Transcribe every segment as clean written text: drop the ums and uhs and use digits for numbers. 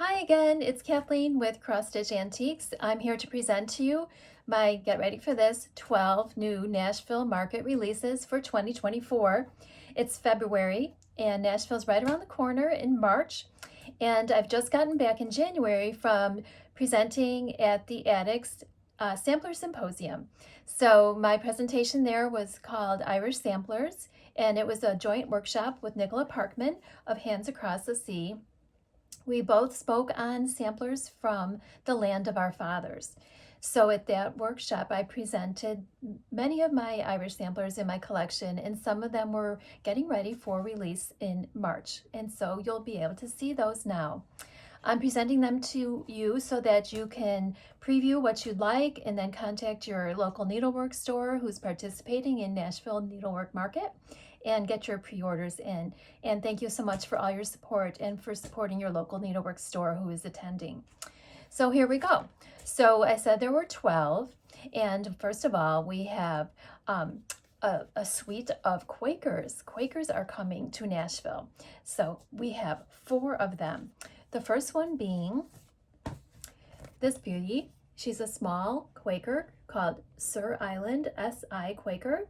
Hi again, it's Kathleen with Cross Stitch Antiques. I'm here to present to you my, get ready for this, 12 new Nashville market releases for 2024. It's February and Nashville's right around the corner in March. And I've just gotten back in January from presenting at the Addicts Sampler Symposium. So my presentation there was called Irish Samplers, and it was a joint workshop with Nicola Parkman of Hands Across the Sea. We both spoke on samplers from the land of our fathers. So at that workshop, I presented many of my Irish samplers in my collection, and some of them were getting ready for release in March. And so you'll be able to see those now. I'm presenting them to you so that you can preview what you'd like and then contact your local needlework store who's participating in Nashville Needlework Market and get your pre-orders in. And thank you so much for all your support and for supporting your local needlework store who is attending. So here we go. So I said there were 12, and first of all, we have a suite of Quakers. Quakers are coming to Nashville. So we have 4 of them. The first one being this beauty. She's a small Quaker called Sir Island, S.I. Quaker.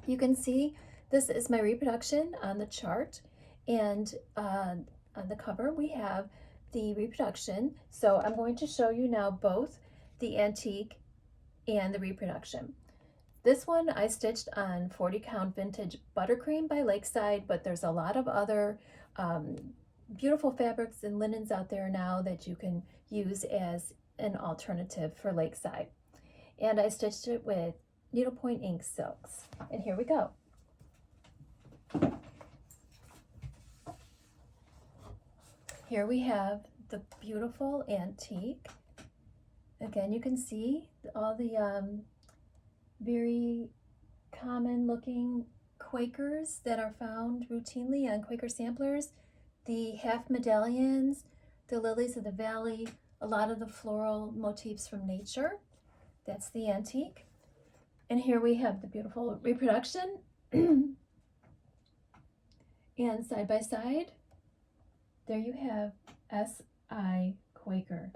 You can see this is my reproduction on the chart, and on the cover we have the reproduction. So I'm going to show you now both the antique and the reproduction. This one I stitched on 40 count vintage buttercream by Lakeside, but there's a lot of other beautiful fabrics and linens out there now that you can use as an alternative for Lakeside. And I stitched it with needlepoint ink silks. And here we go. Here we have the beautiful antique. Again, you can see all the very common looking Quakers that are found routinely on Quaker samplers. The half medallions, the lilies of the valley, a lot of the floral motifs from nature. That's the antique. And here we have the beautiful reproduction. And side by side, there you have S.I. Quaker.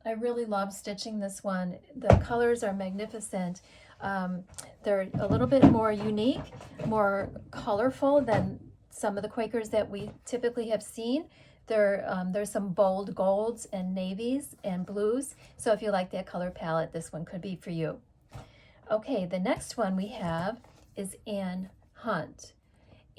I really love stitching this one. The colors are magnificent. They're a little bit more unique, more colorful than some of the Quakers that we typically have seen. There's some bold golds and navies and blues. So if you like that color palette, this one could be for you. Okay, the next one we have is Anne Hunt.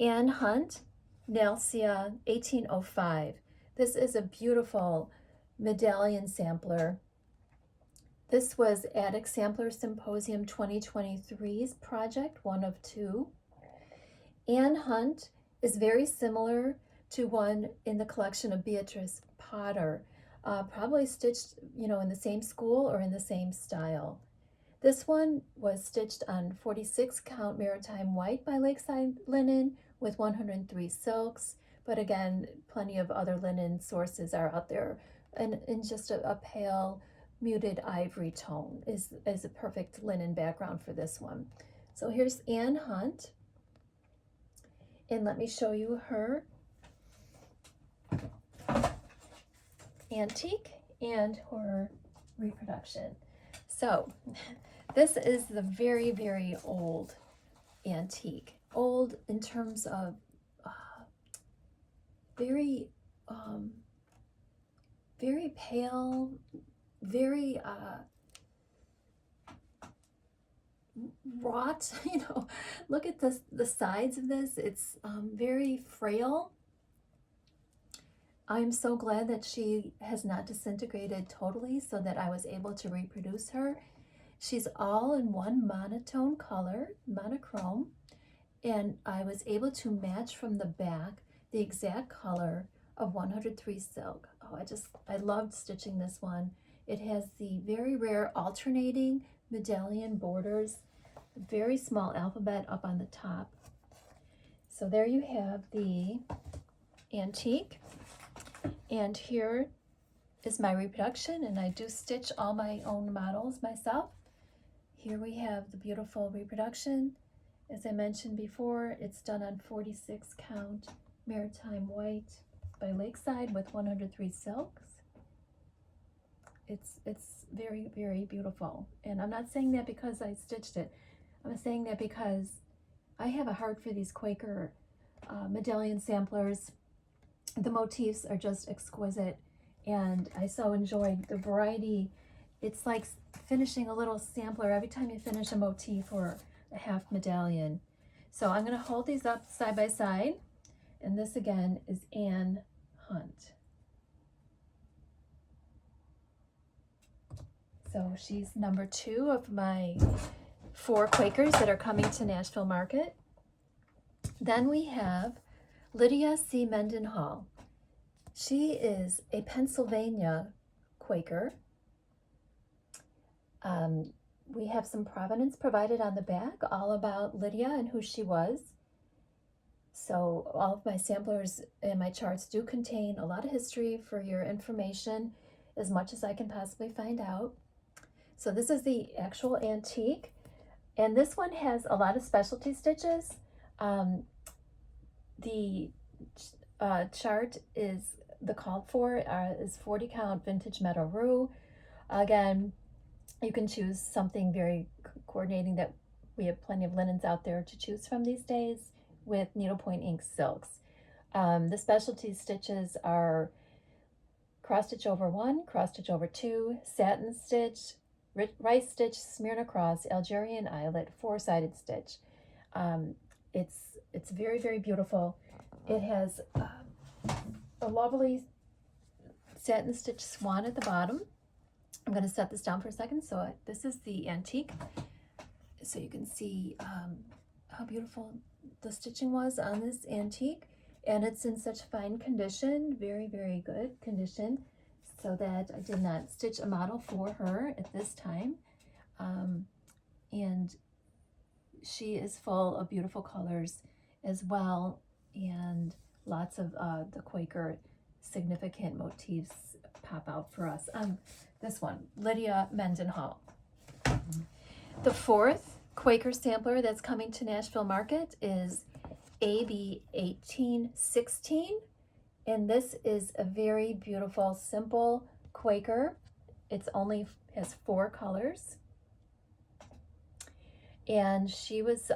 Anne Hunt, Nalcia 1805. This is a beautiful medallion sampler. This was Attic Sampler Symposium 2023's project, one of 2. Anne Hunt is very similar to one in the collection of Beatrice Potter, probably stitched, in the same school or in the same style. This one was stitched on 46 count maritime white by Lakeside linen with 103 silks, but again, plenty of other linen sources are out there, and in just a pale muted ivory tone is a perfect linen background for this one. So here's Anne Hunt, and let me show you her antique and her reproduction. So this is the very, very old antique. Old in terms of very pale, very wrought. Look at the sides of this. It's very frail. I'm so glad that she has not disintegrated totally so that I was able to reproduce her. She's all in one monotone color, monochrome, and I was able to match from the back the exact color of 103 silk. Oh, I loved stitching this one. It has the very rare alternating medallion borders, very small alphabet up on the top. So there you have the antique. And here is my reproduction, and I do stitch all my own models myself. Here we have the beautiful reproduction. As I mentioned before, it's done on 46 count maritime white. by Lakeside with 103 silks. It's very, very beautiful. And I'm not saying that because I stitched it. I'm saying that because I have a heart for these Quaker medallion samplers. The motifs are just exquisite, and I so enjoyed the variety. It's like finishing a little sampler every time you finish a motif or a half medallion. So I'm going to hold these up side by side, and this again is Anne Hunt. So she's number 2 of my 4 Quakers that are coming to Nashville Market. Then we have Lydia C. Mendenhall. She is a Pennsylvania Quaker. We have some provenance provided on the back, all about Lydia and who she was. So all of my samplers and my charts do contain a lot of history for your information, as much as I can possibly find out. So this is the actual antique, and this one has a lot of specialty stitches. The chart is the called for is 40 count vintage meadow rue. Again, you can choose something very coordinating, that we have plenty of linens out there to choose from these days, with needlepoint ink silks. The specialty stitches are cross stitch over 1, cross stitch over 2, satin stitch, rice stitch, Smyrna cross, Algerian eyelet, 4-sided stitch. It's very, very beautiful. It has a lovely satin stitch swan at the bottom. I'm going to set this down for a second. So this is the antique, so you can see how beautiful the stitching was on this antique, and it's in such fine condition, very, very good condition, so that I did not stitch a model for her at this time. And she is full of beautiful colors as well, and lots of the Quaker significant motifs pop out for us. This one, Lydia Mendenhall. The 4th Quaker sampler that's coming to Nashville Market is AB 1816, and this is a very beautiful, simple Quaker. It's only has 4 colors, and she was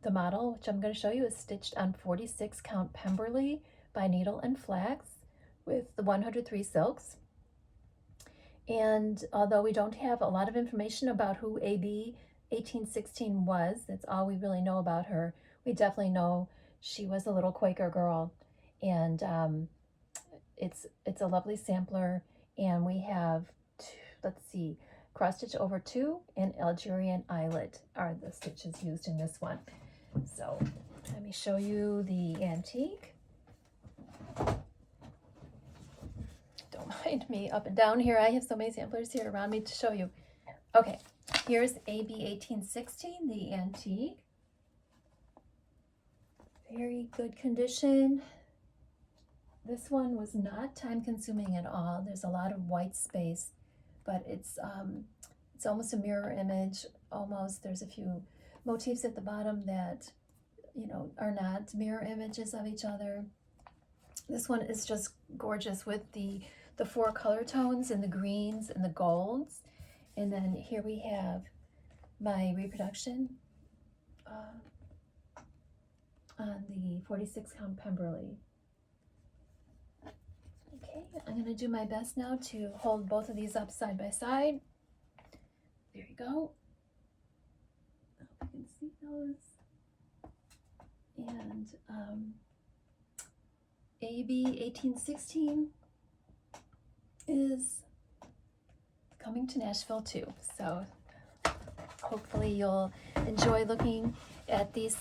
the model, which I'm going to show you, is stitched on 46 count Pemberley by Needle and Flax with the 103 silks. And although we don't have a lot of information about who AB 1816 was, that's all we really know about her, we definitely know she was a little Quaker girl. And it's a lovely sampler, and we have let's see, cross stitch over 2 and Algerian eyelet are the stitches used in this one. So let me show you the antique. Don't mind me up and down here. I have so many samplers here around me to show you. Okay, here's AB 1816, the antique. Very good condition. This one was not time consuming at all. There's a lot of white space, but it's almost a mirror image, almost. There's a few motifs at the bottom that, you know, are not mirror images of each other. This one is just gorgeous with the 4 color tones and the greens and the golds. And then here we have my reproduction on the 46 count Pemberley. Okay, I'm going to do my best now to hold both of these up side by side. There you go. I hope you can see those. And AB 1816 is coming to Nashville too. So hopefully you'll enjoy looking at these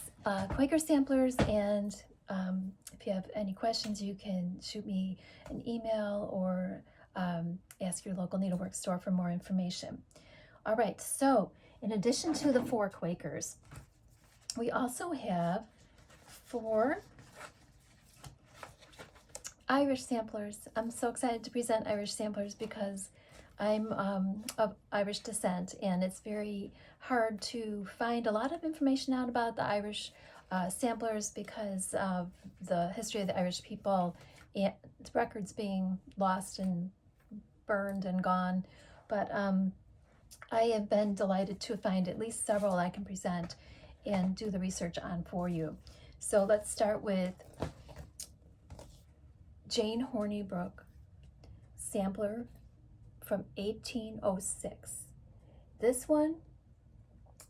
Quaker samplers, and if you have any questions, you can shoot me an email or ask your local needlework store for more information. All right, so in addition to the 4 Quakers, we also have 4 Irish samplers. I'm so excited to present Irish samplers because I'm of Irish descent, and it's very hard to find a lot of information out about the Irish samplers because of the history of the Irish people records being lost and burned and gone. But I have been delighted to find at least several I can present and do the research on for you. So let's start with Jane Hornibrook sampler from 1806. This one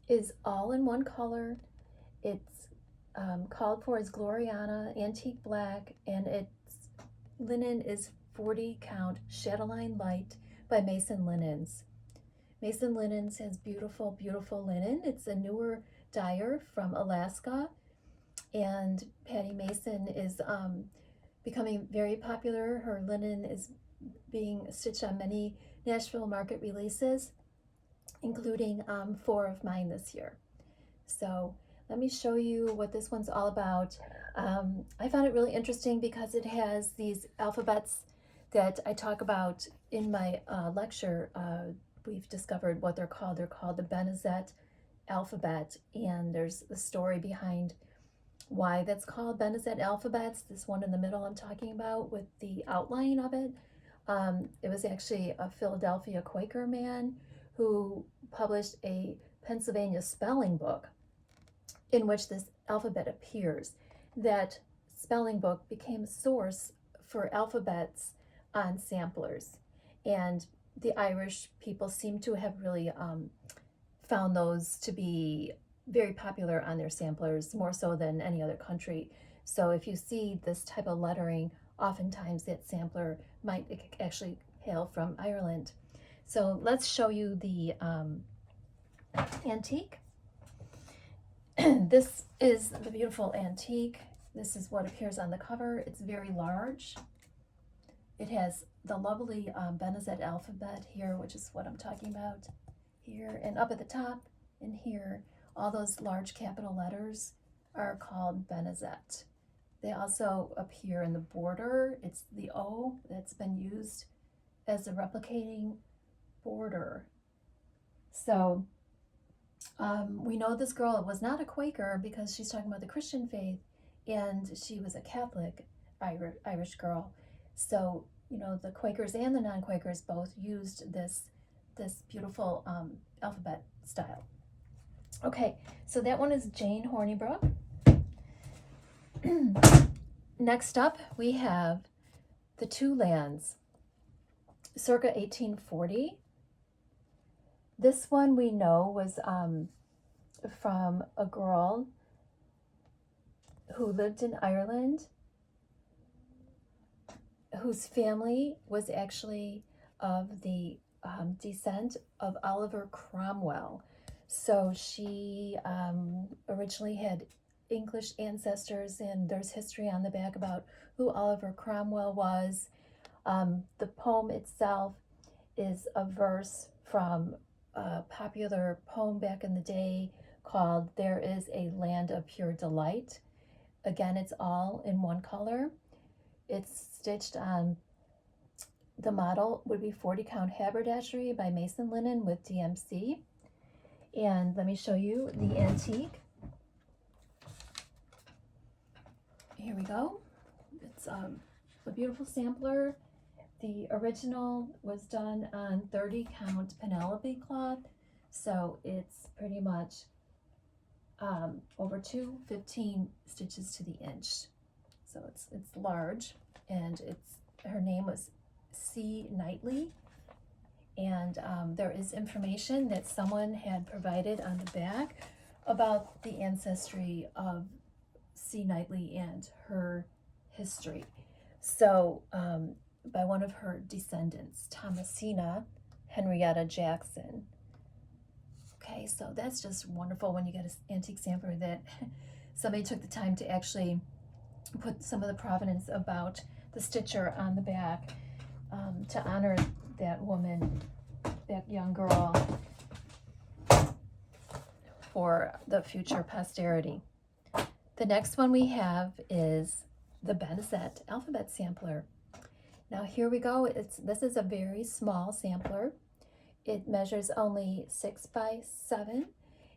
is all in one color. It's called for as Gloriana Antique Black, and its linen is 40 count chatelaine light by Mason Linens. Mason Linens has beautiful, beautiful linen. It's a newer dyer from Alaska, and Patty Mason is becoming very popular. Her linen is being stitched on many Nashville market releases, including 4 of mine this year. So let me show you what this one's all about. I found it really interesting because it has these alphabets that I talk about in my lecture. We've discovered what they're called. They're called the Benezet alphabet, and there's the story behind why that's called Benezet alphabets. This one in the middle I'm talking about with the outline of it. It was actually a Philadelphia Quaker man who published a Pennsylvania spelling book in which this alphabet appears. That spelling book became a source for alphabets on samplers, and the Irish people seem to have really found those to be very popular on their samplers, more so than any other country. So if you see this type of lettering, oftentimes that sampler might actually hail from Ireland. So let's show you the antique. This is the beautiful antique. This is what appears on the cover. It's very large. It has the lovely Benezet alphabet here, which is what I'm talking about here, and up at the top and here, all those large capital letters are called Benezet. They also appear in the border. It's the O that's been used as a replicating border. So we know this girl was not a Quaker because she's talking about the Christian faith, and she was a Catholic Irish girl. So, you know, the Quakers and the non-Quakers both used this beautiful alphabet style. Okay, so that one is Jane Hornibrook. Next up, we have the Two Lands, circa 1840. This one we know was from a girl who lived in Ireland, whose family was actually of the descent of Oliver Cromwell. So she originally had English ancestors, and there's history on the back about who Oliver Cromwell was. The poem itself is a verse from a popular poem back in the day called There Is a Land of Pure Delight. Again, it's all in one color. It's stitched on, the model would be 40 count haberdashery by Mason Linen with DMC. And let me show you the antique. Here we go. It's a beautiful sampler. The original was done on 30 count Penelope cloth, so it's pretty much over 215 stitches to the inch. So it's large, and her name was C. Knightley, and there is information that someone had provided on the back about the ancestry of C. Knightley and her history. So by one of her descendants, Thomasina Henrietta Jackson. Okay, so that's just wonderful when you get an antique sampler that somebody took the time to actually put some of the provenance about the stitcher on the back to honor that woman, that young girl, for the future posterity. The next one we have is the Benezet alphabet sampler. Now here we go. This is a very small sampler. It measures only 6 by 7,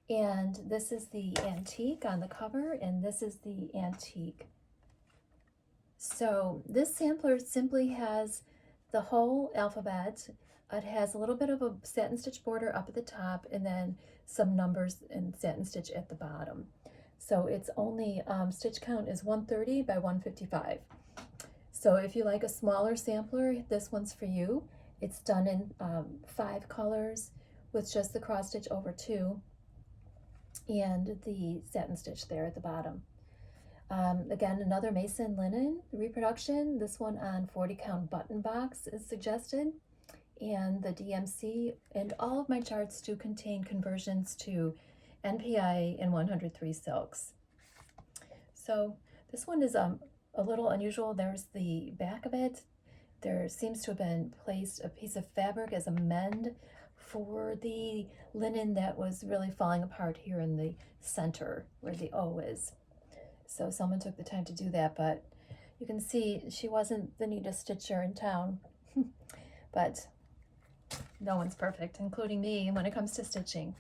and this is the antique on the cover, and this is the antique So this sampler simply has the whole alphabet. It has a little bit of a satin stitch border up at the top and then some numbers and satin stitch at the bottom. So it's only, stitch count is 130 by 155. So if you like a smaller sampler, this one's for you. It's done in 5 colors with just the cross stitch over 2 and the satin stitch there at the bottom. Again, another Mason linen reproduction. This one on 40 count button box is suggested, and the DMC, and all of my charts do contain conversions to NPI and 103 silks. So this one is a little unusual. There's the back of it. There seems to have been placed a piece of fabric as a mend for the linen that was really falling apart here in the center where the O is. So someone took the time to do that, but you can see she wasn't the neatest stitcher in town. But no one's perfect, including me, when it comes to stitching.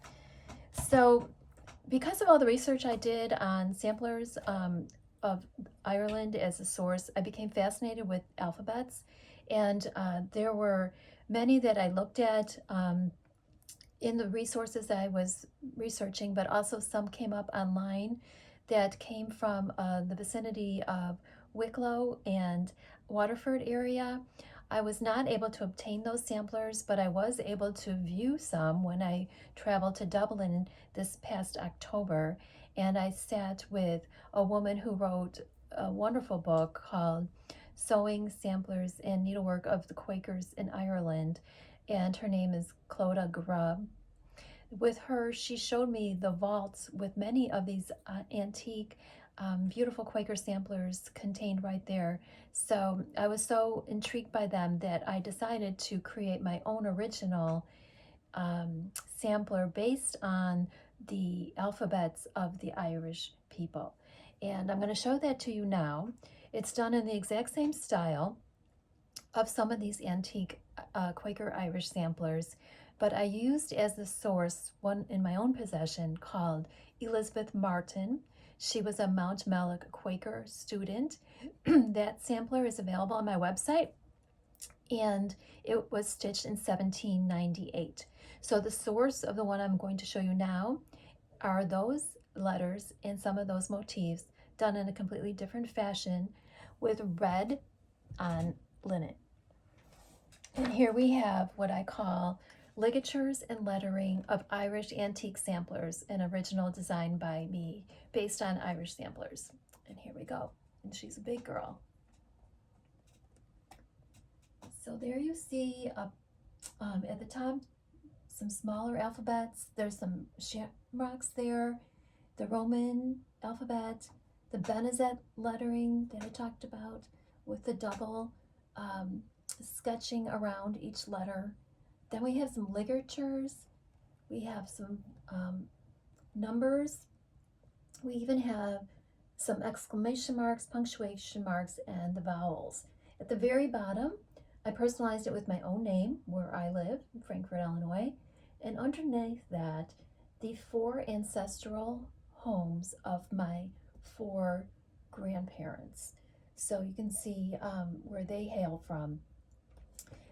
So because of all the research I did on samplers of Ireland as a source, I became fascinated with alphabets. And there were many that I looked at in the resources that I was researching, but also some came up online that came from the vicinity of Wicklow and Waterford area. I was not able to obtain those samplers, but I was able to view some when I traveled to Dublin this past October, and I sat with a woman who wrote a wonderful book called Sewing Samplers and Needlework of the Quakers in Ireland, and her name is Clodagh Grubb. With her, she showed me the vaults with many of these antique, beautiful Quaker samplers contained right there. So I was so intrigued by them that I decided to create my own original sampler based on the alphabets of the Irish people. And I'm going to show that to you now. It's done in the exact same style of some of these antique Quaker Irish samplers, but I used as the source one in my own possession called Elizabeth Martin. She was a Mount Mellick Quaker student. That sampler is available on my website, and it was stitched in 1798. So the source of the one I'm going to show you now are those letters and some of those motifs done in a completely different fashion with red on linen. And here we have what I call ligatures and lettering of Irish antique samplers, an original design by me based on Irish samplers. And here we go. And she's a big girl. So there you see at the top some smaller alphabets. There's some shamrocks there, the Roman alphabet, the Benazet lettering that I talked about with the double sketching around each letter. Then we have some ligatures, we have some numbers, we even have some exclamation marks, punctuation marks, and the vowels. At the very bottom, I personalized it with my own name, where I live, in Frankfort, Illinois, and underneath that, the 4 ancestral homes of my 4 grandparents. So you can see where they hail from.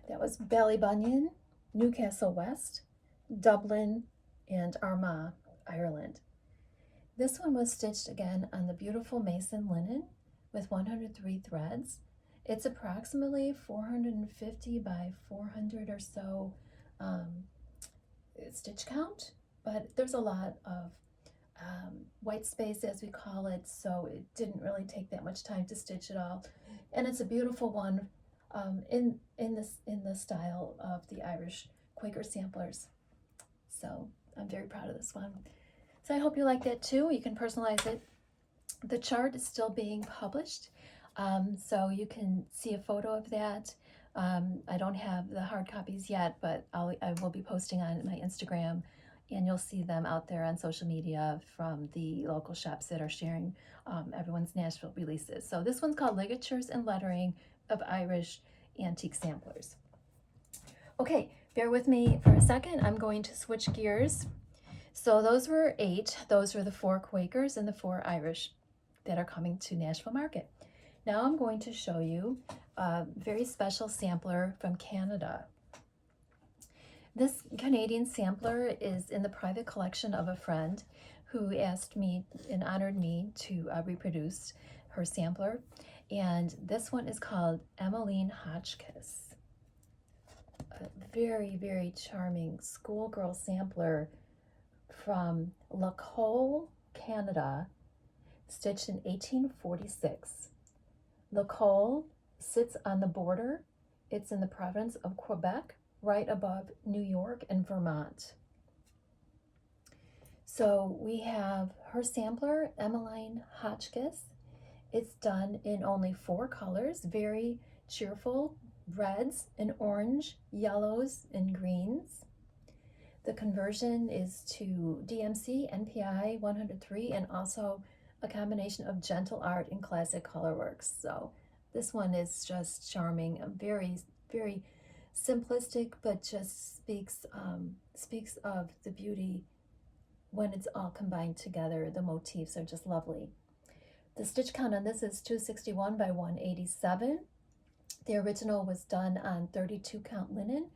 That was Ballybunion, Newcastle West, Dublin, and Armagh, Ireland. This one was stitched again on the beautiful Mason linen with 103 threads. It's approximately 450 by 400 or so stitch count, but there's a lot of white space, as we call it, so it didn't really take that much time to stitch it all. And it's a beautiful one in the style of the Irish Quaker samplers. So I'm very proud of this one. So I hope you like that too. You can personalize it. The chart is still being published, so you can see a photo of that. I don't have the hard copies yet, but I will be posting on my Instagram, and you'll see them out there on social media from the local shops that are sharing everyone's Nashville releases. So this one's called Ligatures and Lettering of Irish Antique Samplers. Okay, bear with me for a second. I'm going to switch gears. So those were 8. Those were the 4 Quakers and the 4 Irish that are coming to Nashville Market. Now I'm going to show you a very special sampler from Canada. This Canadian sampler is in the private collection of a friend who asked me and honored me to reproduce her sampler. And this one is called Emmeline Hotchkiss. A very, very charming schoolgirl sampler from Lacole, Canada, stitched in 1846. Lacole sits on the border. It's in the province of Quebec, right above New York and Vermont. So we have her sampler, Emmeline Hotchkiss. It's done in only 4 colors, very cheerful, reds and orange, yellows and greens. The conversion is to DMC, NPI 103, and also a combination of gentle art and classic colorworks. So this one is just charming, very, very simplistic, but just speaks of the beauty when it's all combined together. The motifs are just lovely. The stitch count on this is 261 by 187. The original was done on 32 count linen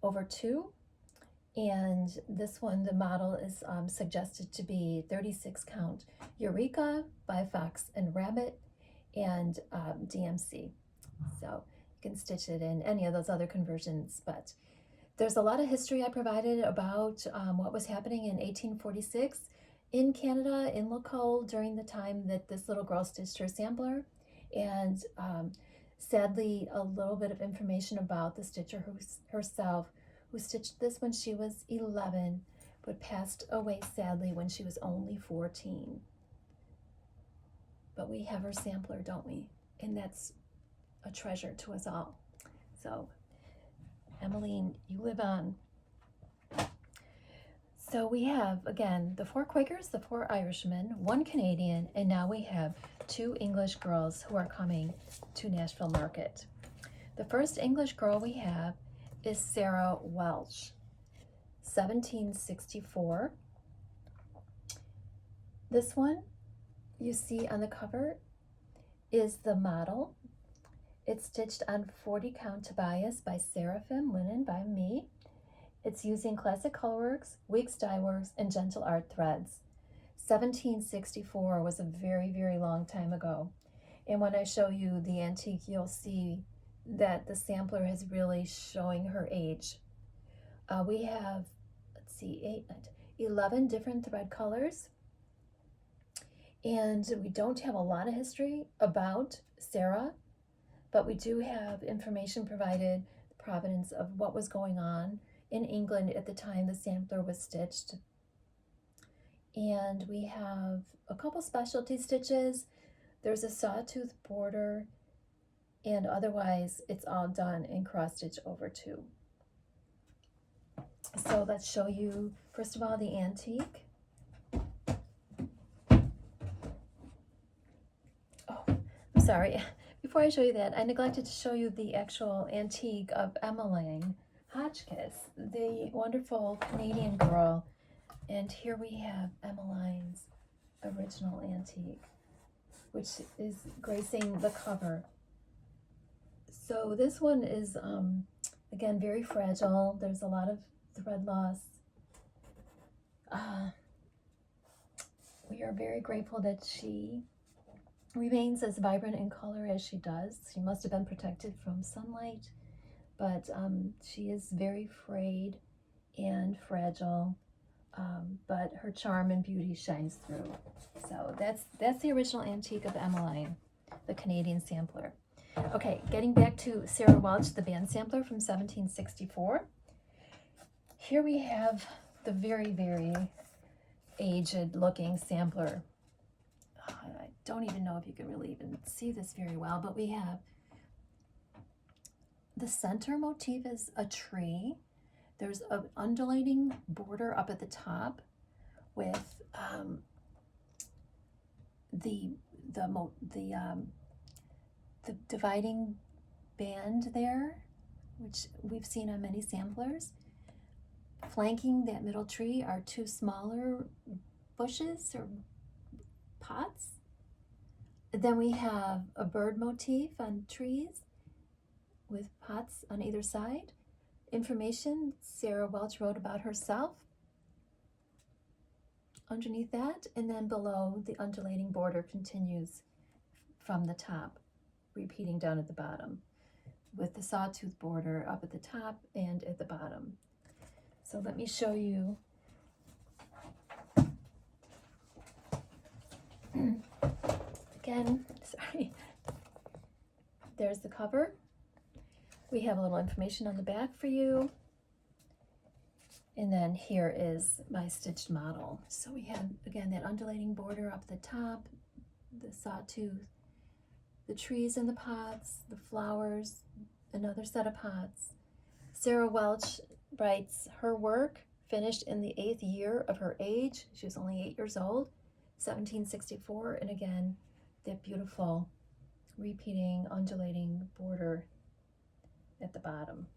over 2. And this one, the model is suggested to be 36 count Eureka by Fox and Rabbit and DMC. So you can stitch it in any of those other conversions, but there's a lot of history I provided about what was happening in 1846 in Canada, in Lacole, during the time that this little girl stitched her sampler. And sadly, a little bit of information about the stitcher herself, who stitched this when she was 11, but passed away sadly when she was only 14. But we have her sampler, don't we? And that's a treasure to us all. So, Emmeline, you live on. So we have, again, the 4 Quakers, the 4 Irishmen, 1 Canadian, and now we have 2 English girls who are coming to Nashville Market. The first English girl we have is Sarah Welch, 1764. This one you see on the cover is the model. It's stitched on 40 count Tobias by Seraphim linen by me. It's using classic colorworks, weeks dye works, and gentle art threads. 1764 was a very, very long time ago. And when I show you the antique, you'll see that the sampler is really showing her age. We have, 11 different thread colors. And we don't have a lot of history about Sarah, but we do have information provided, the provenance of what was going on in England at the time the sampler was stitched. And we have a couple specialty stitches. There's a sawtooth border, and otherwise it's all done in cross stitch over 2. So let's show you, first of all, the antique. Oh, I'm sorry. Before I show you that, I neglected to show you the actual antique of Emmeline Hotchkiss, the wonderful Canadian girl. And here we have Emmeline's original antique, which is gracing the cover. So this one is, again, very fragile. There's a lot of thread loss. We are very grateful that she remains as vibrant in color as she does. She must have been protected from sunlight, but she is very frayed and fragile, but her charm and beauty shines through. So that's the original antique of Emmeline, the Canadian sampler. Okay, getting back to Sarah Welch, the band sampler from 1764. Here we have the very, very aged looking sampler. I don't even know if you can really even see this very well, but we have the center motif is a tree. There's an undulating border up at the top with the dividing band there, which we've seen on many samplers. Flanking that middle tree are 2 smaller bushes or pots. Then we have a bird motif on trees with pots on either side. Information Sarah Welch wrote about herself underneath that, and then below the undulating border continues from the top, repeating down at the bottom, with the sawtooth border up at the top and at the bottom. So let me show you. Again, sorry. There's the cover. We have a little information on the back for you. And then here is my stitched model. So we have, again, that undulating border up the top, the sawtooth, the trees in the pots, the flowers, another set of pots. Sarah Welch writes her work finished in the 8th year of her age. She was only 8 years old, 1764. And again, that beautiful repeating undulating border at the bottom.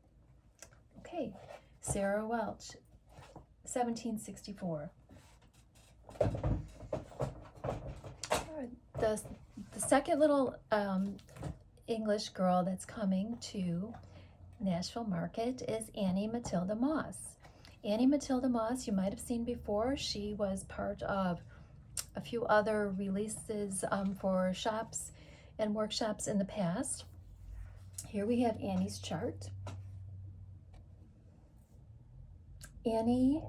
Okay, Sarah Welch, 1764. The second little English girl that's coming to Nashville Market is Annie Matilda Moss. Annie Matilda Moss, you might have seen before. She was part of a few other releases for shops and workshops in the past. Here we have Annie's chart. Annie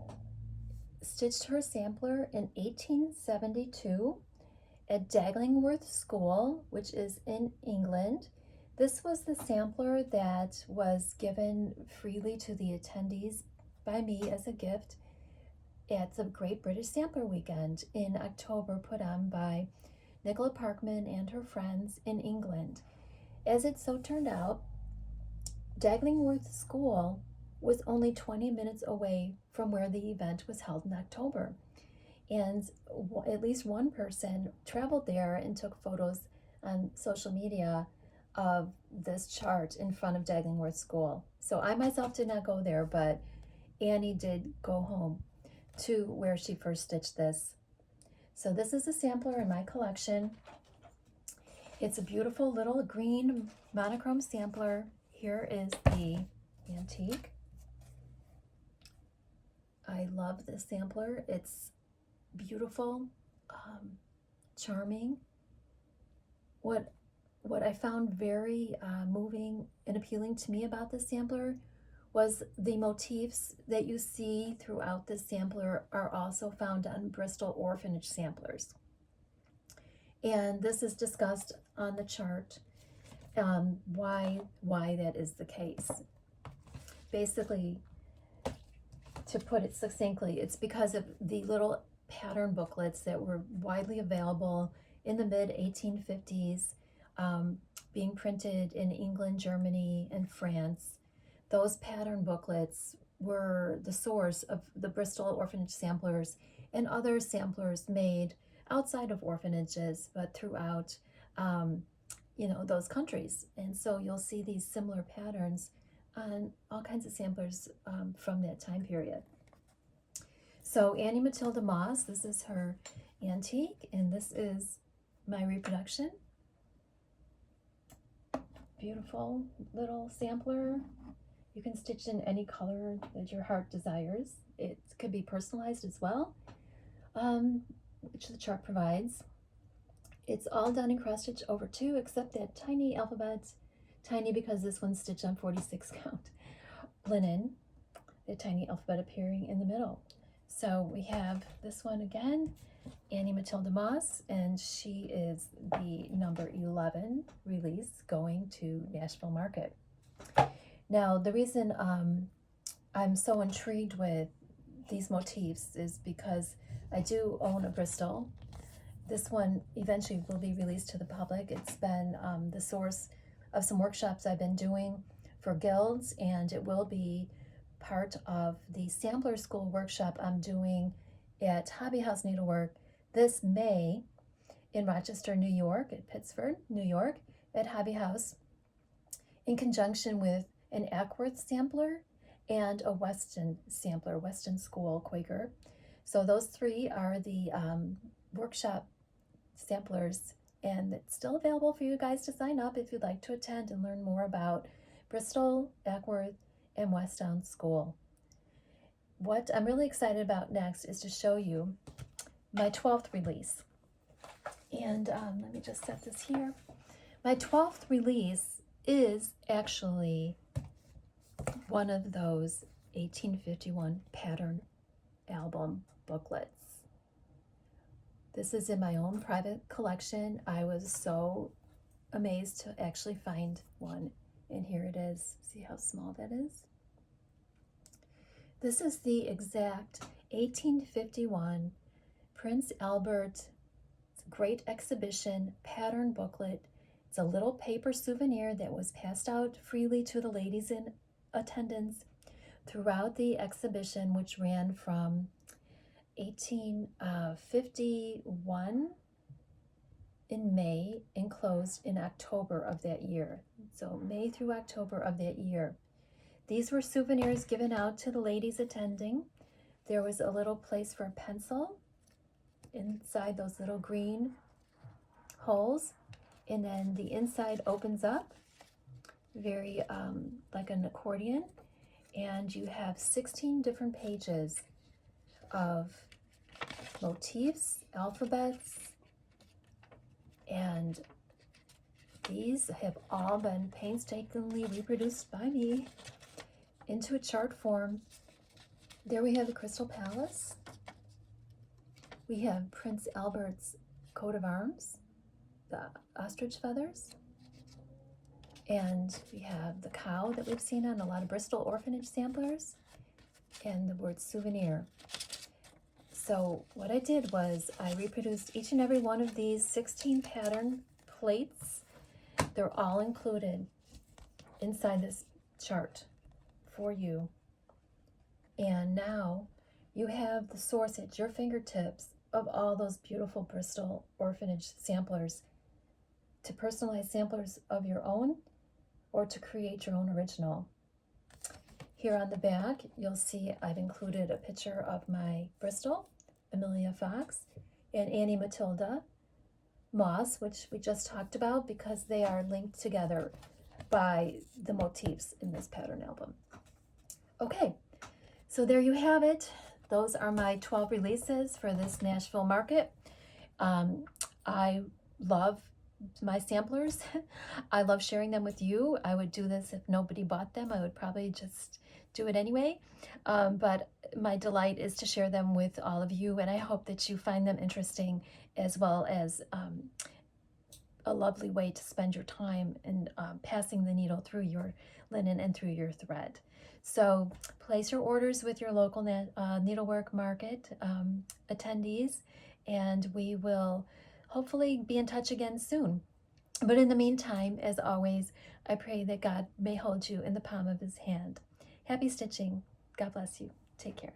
stitched her sampler in 1872 at Daglingworth School, which is in England. This was the sampler that was given freely to the attendees by me as a gift at the Great British Sampler Weekend in October, put on by Nicola Parkman and her friends in England. As it so turned out, Daglingworth School was only 20 minutes away from where the event was held in October. And at least one person traveled there and took photos on social media of this chart in front of Daglingworth School. So I myself did not go there, but Annie did go home to where she first stitched this. So this is a sampler in my collection. It's a beautiful little green monochrome sampler. Here is the antique. I love this sampler. It's beautiful, charming. What I found very moving and appealing to me about this sampler was the motifs that you see throughout this sampler are also found on Bristol orphanage samplers. And this is discussed on the chart, why that is the case. Basically, to put it succinctly, it's because of the little pattern booklets that were widely available in the mid-1850s, being printed in England, Germany, and France. Those pattern booklets were the source of the Bristol orphanage samplers and other samplers made outside of orphanages, but throughout those countries. And so you'll see these similar patterns on all kinds of samplers from that time period. So Annie Matilda Moss, this is her antique, and this is my reproduction. Beautiful little sampler. You can stitch in any color that your heart desires. It could be personalized as well, which the chart provides. It's all done in cross stitch over 2, except that tiny alphabet, tiny because this one's stitched on 46 count linen, the tiny alphabet appearing in the middle. So we have this one again, Annie Matilda Moss, and she is the number 11 release going to Nashville Market. Now, the reason I'm so intrigued with these motifs is because I do own a Bristol. This one eventually will be released to the public. It's been the source of some workshops I've been doing for guilds, and it will be part of the sampler school workshop I'm doing at Hobby House Needlework this May in Rochester, New York, at Pittsford, New York, at Hobby House, in conjunction with an Ackworth sampler and a Weston sampler, Weston School Quaker. So those 3 are the workshop samplers and it's still available for you guys to sign up if you'd like to attend and learn more about Bristol, Beckworth, and West Down School. What I'm really excited about next is to show you my 12th release. And let me just set this here. My 12th release is actually one of those 1851 pattern album booklets. This is in my own private collection. I was so amazed to actually find one, and here it is. See how small that is? This is the exact 1851 Prince Albert Great Exhibition pattern booklet. It's a little paper souvenir that was passed out freely to the ladies in attendance throughout the exhibition, which ran from 1851 in May and closed in October of that year. So May through October of that year. These were souvenirs given out to the ladies attending. There was a little place for a pencil inside those little green holes, and then the inside opens up very like an accordion, and you have 16 different pages of motifs, alphabets, and these have all been painstakingly reproduced by me into a chart form. There we have the Crystal Palace. We have Prince Albert's coat of arms, the ostrich feathers, and we have the cow that we've seen on a lot of Bristol orphanage samplers, and the word souvenir. So what I did was I reproduced each and every one of these 16 pattern plates. They're all included inside this chart for you. And now you have the source at your fingertips of all those beautiful Bristol orphanage samplers, to personalize samplers of your own or to create your own original. Here on the back, you'll see I've included a picture of my Bristol, Amelia Fox, and Annie Matilda Moss, which we just talked about because they are linked together by the motifs in this pattern album. Okay, so there you have it. Those are my 12 releases for this Nashville market. I love my samplers. I love sharing them with you. I would do this if nobody bought them. I would probably just do it anyway. But my delight is to share them with all of you, and I hope that you find them interesting, as well as a lovely way to spend your time in passing the needle through your linen and through your thread. So place your orders with your local needlework market attendees, and we will hopefully be in touch again soon. But in the meantime, as always, I pray that God may hold you in the palm of his hand. Happy stitching. God bless you. Take care.